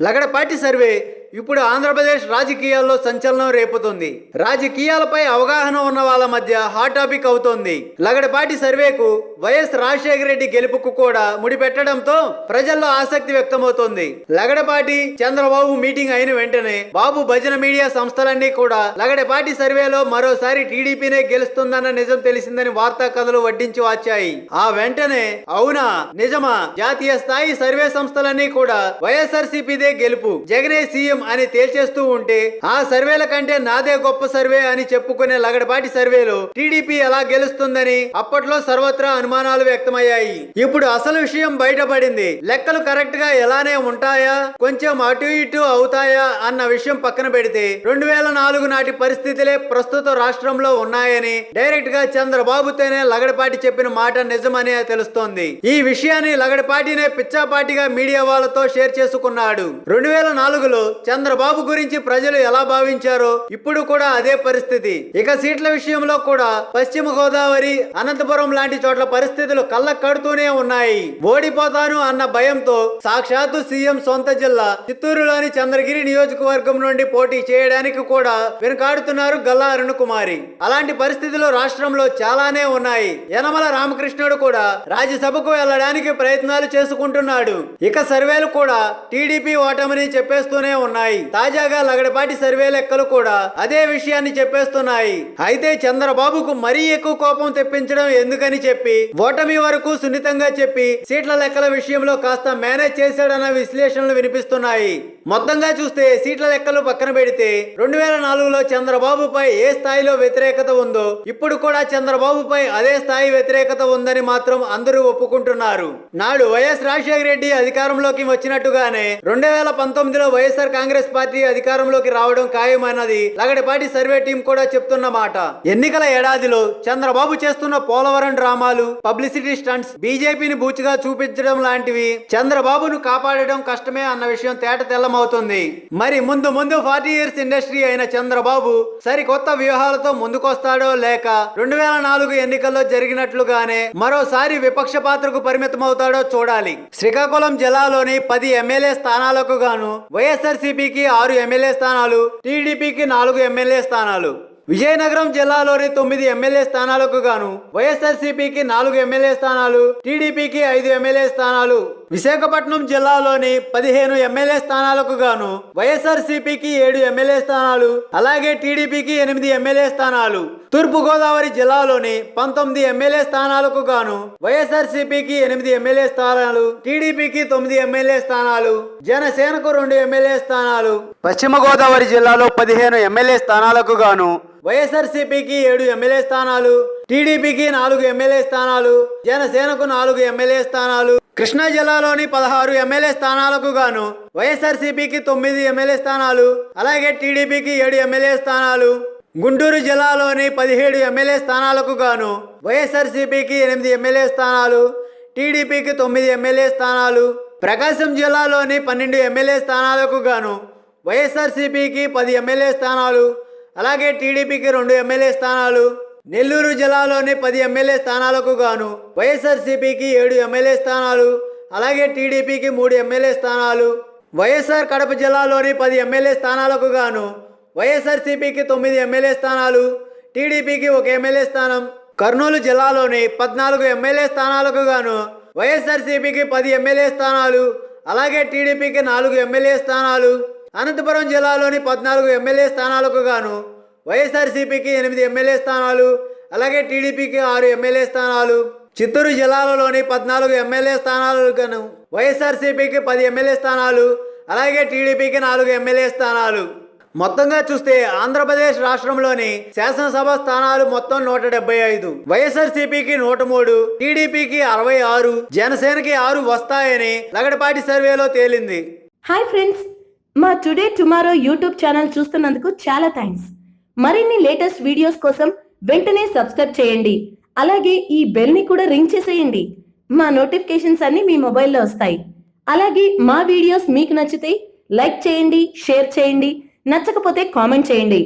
Lagadapati survey ఇప్పుడు ఆంధ్రప్రదేశ్ రాజకీయాల్లో సంచలనం రేపుతుంది. రాజకీయాలపై అవగాహన ఉన్న వాళ్ళ మధ్య హాట్ టాపిక్ అవుతోంది. లగడపాటి సర్వేకు వైఎస్ రాజశేఖర రెడ్డి గెలుపుకు కూడా ముడిపెట్టడంతో ప్రజల్లో ఆసక్తి వ్యక్తమవుతోంది. లగడపాటి చంద్రబాబు మీటింగ్ అయిన వెంటనే బాబు భజన మీడియా సంస్థలన్నీ కూడా లగడపాటి సర్వేలో మరోసారి టీడీపీనే గెలుస్తుందన్న నిజం తెలిసిందని వార్తా కథలు వడ్డించి వచ్చాయి. ఆ వెంటనే అవునా నిజమా జాతీయ స్థాయి సర్వే సంస్థలన్నీ కూడా వైఎస్ఆర్సీపీదే గెలుపు, జగనే సీఎం అని తేల్చేస్తూ ఉంటే ఆ సర్వేల కంటే నాదే గొప్ప సర్వే అని చెప్పుకునే లగడపాటి సర్వేలో టీడీపీ ఎలా గెలుస్తుందని అప్పట్లో సర్వత్రా అనుమానాలు వ్యక్తమయ్యాయి. ఇప్పుడు అసలు విషయం బయటపడింది. లెక్కలు కరెక్ట్ గా ఎలానే ఉంటాయా, కొంచెం అటు ఇటు అవుతాయా అన్న విషయం పక్కన పెడితే 2004 నాటి పరిస్థితులే ప్రస్తుత రాష్ట్రంలో ఉన్నాయని డైరెక్ట్ గా చంద్రబాబుతోనే లగడపాటి చెప్పిన మాట నిజమనే తెలుస్తోంది. ఈ విషయాన్ని లగడపాటినే పిచ్చాపాటిగా మీడియా వాళ్ళతో షేర్ చేసుకున్నాడు. 2004లో చంద్రబాబు గురించి ప్రజలు ఎలా భావించారో ఇప్పుడు కూడా అదే పరిస్థితి. ఇక సీట్ల విషయంలో కూడా పశ్చిమ గోదావరి, అనంతపురం లాంటి చోట్ల పరిస్థితులు కళ్ళ కడుతూనే ఉన్నాయి. ఓడిపోతాను అన్న భయంతో సాక్షాత్తు సీఎం సొంత జిల్లా చిత్తూరులోని చంద్రగిరి నియోజకవర్గం నుండి పోటీ చేయడానికి కూడా వెనుకాడుతున్నారు గల్లా అరుణకుమారి. అలాంటి పరిస్థితులు రాష్ట్రంలో చాలానే ఉన్నాయి. యనమల రామకృష్ణుడు కూడా రాజ్యసభకు వెళ్లడానికి ప్రయత్నాలు చేసుకుంటున్నాడు. ఇక సర్వేలు కూడా టీడీపీ ఓటమిని చెప్పేస్తూనే ఉన్నాయి. తాజాగా లగడపాటి సర్వే లెక్కలు కూడా అదే విషయాన్ని చెప్పేస్తున్నాయి. అయితే చంద్రబాబుకు మరీ ఎక్కువ కోపం తెప్పించడం ఎందుకని చెప్పి ఓటమి వరకు సున్నితంగా చెప్పి సీట్ల లెక్కల విషయంలో కాస్త మేనేజ్ చేశాడన్న విశ్లేషణలు వినిపిస్తున్నాయి. మొత్తంగా చూస్తే సీట్ల లెక్కలు పక్కన పెడితే 2004లో చంద్రబాబుపై ఏ స్థాయిలో వ్యతిరేకత ఉందో ఇప్పుడు కూడా చంద్రబాబుపై అదే స్థాయి వ్యతిరేకత ఉందని మాత్రం అందరూ ఒప్పుకుంటున్నారు. నాడు వైఎస్ రాజశేఖర రెడ్డి అధికారంలోకి వచ్చినట్టుగానే 2019లో వైఎస్ఆర్ కాంగ్రెస్ పార్టీ అధికారంలోకి రావడం ఖాయమన్నది లగడపాటి సర్వే టీం కూడా చెప్తున్న మాట. ఎన్నికల ఏడాదిలో చంద్రబాబు చేస్తున్న పోలవరం డ్రామాలు, పబ్లిసిటీ స్టంట్స్, బీజేపీని బూచిగా చూపించడం లాంటివి చంద్రబాబును కాపాడడం కష్టమే అన్న విషయం తేట తెల్లమవుతుంది. మరి ముందు 40 ఇయర్స్ ఇండస్ట్రీ అయిన చంద్రబాబు సరికొత్త వ్యూహాలతో ముందుకొస్తాడో లేక 2004 ఎన్నికల్లో జరిగినట్లుగానే మరోసారి విపక్ష పాత్రకు పరిమితమవుతాడో చూడాలి. శ్రీకాకుళం జిల్లాలోని 10 ఎమ్మెల్యే స్థానాలకు గాను వైఎస్ఆర్సీపీకి 6 ఎమ్మెల్యే స్థానాలు, టీడీపీకి 4 ఎమ్మెల్యే స్థానాలు, విజయనగరం జిల్లాలోని 9 ఎమ్మెల్యే స్థానాలకు గాను వైఎస్ఆర్సీపీకి 4 ఎమ్మెల్యే స్థానాలు, టీడీపీకి 5 ఎమ్మెల్యే స్థానాలు, విశాఖపట్నం జిల్లాలోని 15 ఎమ్మెల్యే స్థానాలకు గాను వైఎస్ఆర్సీపీకి 7 ఎమ్మెల్యే స్థానాలు, అలాగే టీడీపీకి 8 ఎమ్మెల్యే స్థానాలు, తూర్పు గోదావరి జిల్లాలోని 19 ఎమ్మెల్యే స్థానాలకు గాను వైఎస్ఆర్సీపీకి 8 ఎమ్మెల్యే స్థానాలు, టీడీపీకి 9 ఎమ్మెల్యే స్థానాలు, జనసేనకు 2 ఎమ్మెల్యే స్థానాలు, పశ్చిమ గోదావరి జిల్లాలో 15 ఎమ్మెల్యే స్థానాలకు గాను వైఎస్ఆర్సీపీకి 7 ఎమ్మెల్యే స్థానాలు, టీడీపీకి 4 ఎమ్మెల్యే స్థానాలు, జనసేనకు 4 ఎమ్మెల్యే స్థానాలు, కృష్ణా జిల్లాలోని 16 ఎమ్మెల్యే స్థానాలకు గాను వైఎస్ఆర్సీపీకి 9 ఎమ్మెల్యే స్థానాలు, అలాగే టీడీపీకి 7 ఎమ్మెల్యే స్థానాలు, గుంటూరు జిల్లాలోని 17 ఎమ్మెల్యే స్థానాలకు గాను వైఎస్ఆర్సీపీకి 8 ఎమ్మెల్యే స్థానాలు, టీడీపీకి 9 ఎమ్మెల్యే స్థానాలు, ప్రకాశం జిల్లాలోని 12 ఎమ్మెల్యే స్థానాలకు గాను వైఎస్ఆర్సీపీకి 10 ఎమ్మెల్యే స్థానాలు, అలాగే టీడీపీకి 2 ఎమ్మెల్యే స్థానాలు, నెల్లూరు జిల్లాలోని 10 ఎమ్మెల్యే స్థానాలకు గాను వైఎస్ఆర్సీపీకి 7 ఎమ్మెల్యే స్థానాలు, అలాగే టీడీపీకి 3 ఎమ్మెల్యే స్థానాలు, వైఎస్ఆర్ కడప జిల్లాలోని 10 ఎమ్మెల్యే స్థానాలకు గాను వైఎస్ఆర్సీపీకి 9 ఎమ్మెల్యే స్థానాలు, టీడీపీకి 1 ఎమ్మెల్యే స్థానం, కర్నూలు జిల్లాలోని 14 ఎమ్మెల్యే స్థానాలకు గాను వైఎస్ఆర్సీపీకి 10 ఎమ్మెల్యే స్థానాలు, అలాగే టీడీపీకి 4 ఎమ్మెల్యే స్థానాలు, అనంతపురం జిల్లాలోని 14 ఎమ్మెల్యే స్థానాలకు గాను వైఎస్ఆర్సీపీకి 8 ఎమ్మెల్యే స్థానాలు, అలాగే టీడీపీకి 6 ఎమ్మెల్యే స్థానాలు, చిత్తూరు జిల్లాలోని 14 ఎమ్మెల్యే స్థానాలకు గాను వైఎస్ఆర్సీపీకి 10 ఎమ్మెల్యే స్థానాలు, అలాగే టీడీపీకి 4 ఎమ్మెల్యే స్థానాలు. మొత్తంగా చూస్తే ఆంధ్రప్రదేశ్ రాష్ట్రంలోని శాసనసభ స్థానాలు మొత్తం 175, వైఎస్ఆర్సీపీకి 103, టీడీపీకి 66, జనసేనకి 6 వస్తాయని లగడపాటి సర్వేలో తేలింది. హాయ్ ఫ్రెండ్స్, మా టుడే టుమారో యూట్యూబ్ ఛానల్ చూస్తున్నందుకు చాలా థ్యాంక్స్. మరిన్ని లేటెస్ట్ వీడియోస్ కోసం వెంటనే సబ్స్క్రైబ్ చేయండి. అలాగే ఈ బెల్ ని కూడా రింగ్ చేసేయండి. మా నోటిఫికేషన్స్ అన్ని మీ మొబైల్లో వస్తాయి. అలాగే మా వీడియోస్ మీకు నచ్చితే లైక్ చేయండి, షేర్ చేయండి, నచ్చకపోతే కామెంట్ చేయండి.